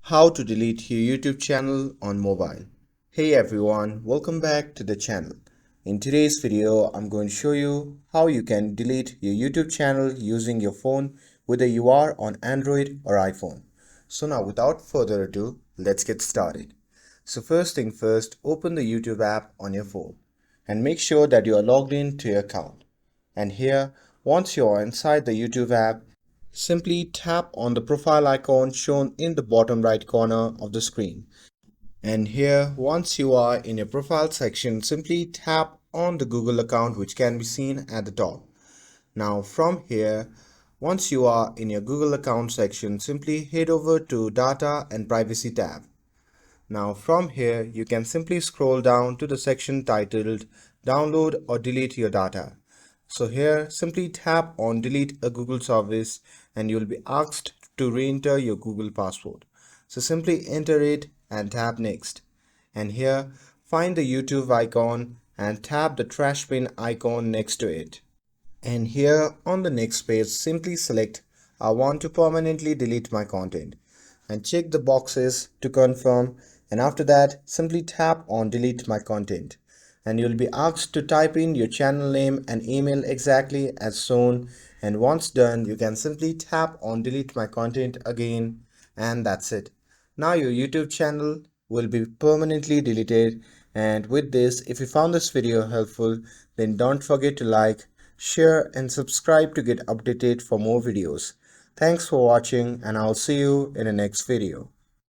How to delete your YouTube channel on mobile. Hey everyone, welcome back to the channel. In today's video, I'm going to show you how you can delete your YouTube channel using your phone, whether you are on Android or iPhone. So now without further ado, let's get started. So first thing first, open the YouTube app on your phone and make sure that you are logged in to your account. And here, once you are inside the YouTube app, simply tap on the profile icon shown in the bottom right corner of the screen. And here, once you are in your profile section, simply tap on the Google account which can be seen at the top. Now from here, once you are in your Google account section, simply head over to Data and Privacy tab. Now from here, you can simply scroll down to the section titled Download or Delete Your Data. So here, simply tap on Delete a Google service and you'll be asked to re-enter your Google password. So simply enter it and tap Next. And here, find the YouTube icon and tap the trash bin icon next to it. And here on the next page, simply select I want to permanently delete my content and check the boxes to confirm, and after that simply tap on delete my content and you'll be asked to type in your channel name and email exactly as shown, and once done you can simply tap on delete my content again, and that's it. Now your YouTube channel will be permanently deleted. And with this, if you found this video helpful, then don't forget to like, share and subscribe to get updated for more videos. Thanks for watching and I'll see you in the next video.